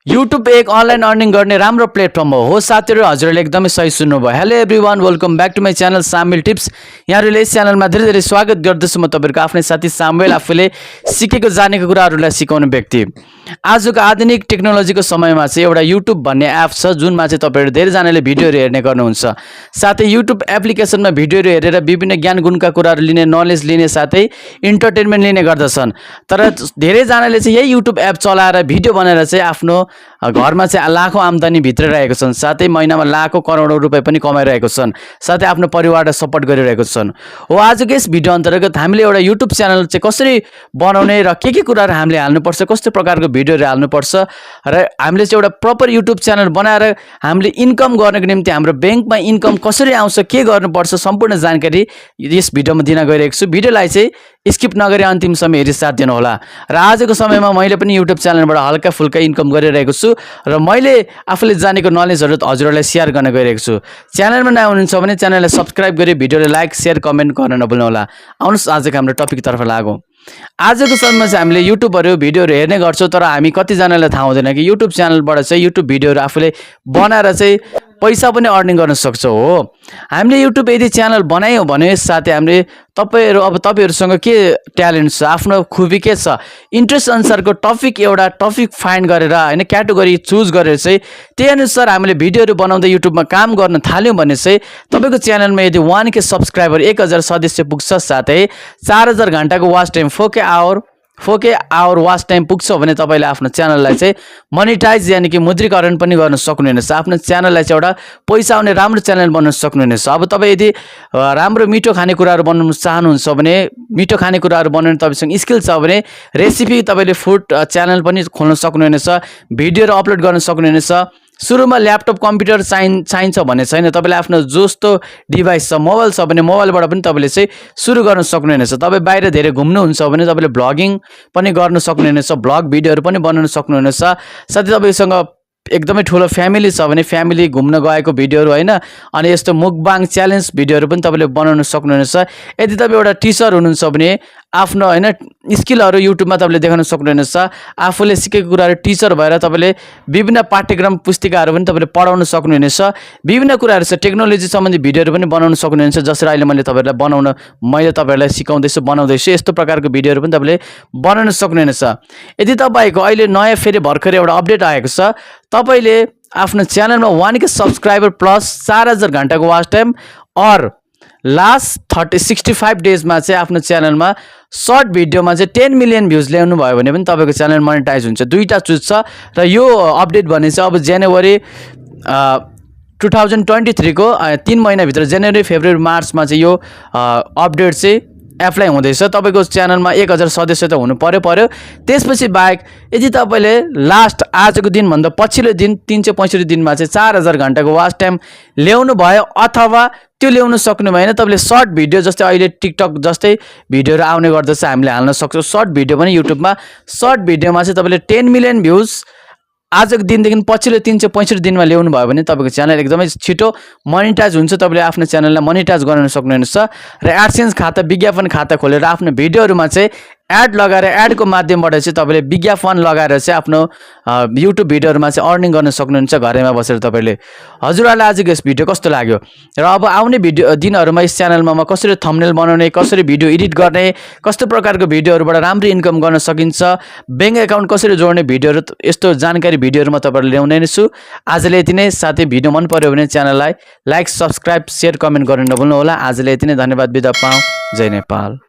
YouTube एक online earning गर्ने राम्रो प्लेटफर्म हो साथीहरु हजुरले एकदमै सही सुन्नुभयो। Hello everyone, welcome back to my channel Samuel tips. यहाँहरुले यस च्यानलमा धेरै धेरै स्वागत गर्दछु। म तपाईहरुको आफ्नै साथी सामुएल, आफूले सिकेको जानेको कुराहरुलाई सिकाउने व्यक्ति। आजको आधुनिक टेक्नोलोजीको समयमा चाहिँ एउटा YouTube भन्ने एप छ जुनमा चाहिँ तपाईहरु धेरै जनाले भिडियोहरु हेर्ने गर्नुहुन्छ। साथै YouTube एप्लिकेसनमा भिडियोहरु हेरेर विभिन्न ज्ञान गुणका कुराहरु लिने, नलेज लिने साथै इन्टरटेनमेन्ट लिने गर्दछन्। तर धेरै जनाले चाहिँ यही YouTube एप चलाएर भिडियो बनाएर चाहिँ आफ्नो घरमा चाहिँ लाखौं आम्दानी भित्रिरहेको छन्। साथै महिनामा लाखौं करोडौं रुपैयाँ पनि कमाइरहेको छन्। साथै आफ्नो परिवारलाई सपोर्ट गरिरहेको छन्। हो आजको यस भिडियो अन्तर्गत हामीले एउटा YouTube च्यानल चाहिँ कसरी बनाउने र के कुराहरु हामीले हाल्नुपर्छ, कस्तो प्रकारको भिडियोहरु हाल्नुपर्छ र हामीले चाहिँ एउटा प्रपर YouTube च्यानल बनाएर हामीले इन्कम गर्नको निम्ति हाम्रो बैंकमा इन्कम कसरी आउँछ, के गर्नुपर्छ, सम्पूर्ण जानकारी यस भिडियोमा दिन गइरहेको छु। भिडियोलाई चाहिँ स्किप नगरी अन्तिमसम्म हेरी साथ दिनु होला। र आजको समयमा मैले पनि YouTube च्यानलबाट हल्का फुल्का इन्कम गरिरहेको छु र मैले आफूले जानेको नलेजहरु हजुरहरुलाई शेयर गर्न गइरहेको छु। च्यानलमा नयाँ हुनुहुन्छ भने च्यानललाई सब्स्क्राइब गरी भिडियोलाई लाइक, शेयर, कमेन्ट गर्न नभुल्नु होला। आउनुस् आजको हाम्रो टपिक तर्फ लागौं। आजको समयमा चाहिँ हामीले युट्युबहरु भिडियोहरु हेर्ने गर्छौं, तर हामी कति जनालाई थाहा हुँदैन कि युट्युब च्यानलबाट चाहिँ युट्युब भिडियोहरु आफूले बनाएर चाहिँ पैसा पनि अर्निङ गर्न सक्छौं। हो हामीले युट्युब यदि च्यानल बनायौं भने साथै हामीले तपाईहरुसँग के ट्यालेन्ट छ, आफ्नो खुबी के छ, इन्ट्रेस्ट अनुसारको एउटा टपिक फाइन्ड गरेर हैन क्याटेगोरी चुज गरेर चाहिँ त्यही अनुसार हामीले भिडियोहरु बनाउँदै युट्युबमा काम गर्न थाल्यौं भने चाहिँ तपाईको च्यानलमा यदि 1K सब्स्क्राइबर 1000 सदस्य पुग्छ, साथै 4000 घण्टाको watch time 4K hour watch time पुग्छ भने तपाईले आफ्नो च्यानललाई चाहिँ मोनिटाइज यानी कि मुद्रीकरण पनि गर्न सक्नुहुनेछ। आफ्नो च्यानललाई चाहिँ एउटा पैसा आउने राम्रो च्यानल बनाउन सक्नुहुनेछ। अब तपाई यदि राम्रो मिठो खानेकुराहरु बनाउन चाहनुहुन्छ भने, मिठो खानेकुराहरु बनाउन तपाईसँग स्किल छ भने रेसिपी तपाईले फुड च्यानल पनि खोल्न सक्नुहुनेछ, भिडियोहरु अपलोड गर्न सक्नुहुनेछ। सुरुमा ल्यापटप कम्प्युटर चाहिन्छ भने छैन, तपाईले आफ्नो जस्तो डिभाइस छ, मोबाइल छ भने मोबाइलबाट पनि तपाईले चाहिँ सुरु गर्न सक्नुहुनेछ। तपाई बाहिर धेरै घुम्नुहुन्छ भने तपाईले ब्लगिङ पनि गर्न सक्नुहुनेछ, ब्लग भिडियोहरु पनि बनाउन सक्नुहुनेछ। साथै तपाईसँग एकदमै ठुलो फ्यामिली छ भने फ्यामिली घुम्न गएको भिडियोहरु हैन, अनि यस्तो मुकबाङ च्यालेन्ज भिडियोहरु पनि तपाईले बनाउन सक्नुहुनेछ। यदि तपाई एउटा टिचर हुनुहुन्छ भने आफ्नो हैन स्किलहरु युट्युबमा तपाईले देखाउन सक्नुहुनेछ। आफूले सिकेको कुराहरु टिचर भएर तपाईले विभिन्न पाठ्यक्रम पुस्तिकाहरु पनि तपाईले पढाउन सक्नुहुनेछ। विभिन्न कुराहरु छ, टेक्नोलोजी सम्बन्धी भिडियोहरु पनि बनाउन सक्नुहुनेछ। जसरी अहिले मैले तपाईहरुलाई सिकाउँदैछु, बनाउँदैछु, यस्तो प्रकारको भिडियोहरु पनि तपाईले बनाउन सक्नुहुनेछ। यदि तपाईको अहिले नयाँ फेरि भर्खरै एउटा अपडेट आएको छ, तपाईले आफ्नो च्यानलमा 1K सब्स्क्राइबर प्लस 4000 घण्टाको वाच टाइम और लास्ट 65 डेजमा चाहिँ आफ्नो च्यानलमा सर्ट भिडियोमा चाहिँ 10 मिलियन भ्युज ल्याउनु भयो भने पनि तपाईको च्यानल मोनेटाइज हुन्छ। दुईटा चुज छ र यो अपडेट भने चाहिँ अब जनवरी 2023 को 3 महिना भित्र जनवरी, फेब्रुअरी, मार्चमा चाहिँ यो अपडेट चाहिँ एप्लाई हुँदैछ। तपाईको च्यानलमा 1000 सदस्य त हुनु पर्यो। त्यसपछि बाहेक यदि तपाईले लास्ट आजको दिन भन्दा पछिल्लो दिन 365 दिनमा चाहिँ 4000 घण्टाको वाच टाइम ल्याउनु भयो अथवा त्यो ल्याउन सक्नु भएन, तपाईले सर्ट भिडियो जस्तै अहिले टिकटक जस्तै भिडियोहरु आउने गर्दछ, हामीले हाल्न सक्छौं। सर्ट भिडियो पनि युट्युबमा सर्ट भिडियोमा चाहिँ तपाईले 10 मिलियन भ्युज आजको दिनदेखि पछिल्लो 365 दिनमा ल्याउनु भयो भने तपाईको च्यानल एकदमै छिटो मोनेटाइज हुन्छ। तपाईले आफ्नो च्यानललाई मोनेटाइज गर्न सक्नुहुनेछ र एडसेन्स खाता, विज्ञापन खाता खोलेर आफ्नो भिडियोहरुमा चाहिँ एड लगाएर एडको माध्यमबाट चाहिँ तपाईले विज्ञापन लगाएर चाहिँ आफ्नो युट्युब भिडियोहरुमा चाहिँ अर्निङ गर्न सक्नुहुन्छ घरैमा बसेर। तपाईले हजुरहरुलाई आजको यस भिडियो कस्तो लाग्यो र अब आउने दिनहरुमा यस च्यानलमा म कसरी थम्बनेल बनाउने, कसरी भिडियो एडिट गर्ने, कस्तो प्रकारको भिडियोहरुबाट राम्रो इन्कम गर्न सकिन्छ, बैंक अकाउन्ट कसरी जोड्ने भिडियोहरु, यस्तो जानकारी भिडियोहरु म तपाईहरुलाई ल्याउने नै छु। आजले यति नै। साथै भिडियो मन पर्यो भने च्यानललाई लाइक, सब्स्क्राइब, शेयर, कमेन्ट गर्न नभुल्नु होला। आजले यति नै। धन्यवाद, बिदा पाऊँ। जय नेपाल।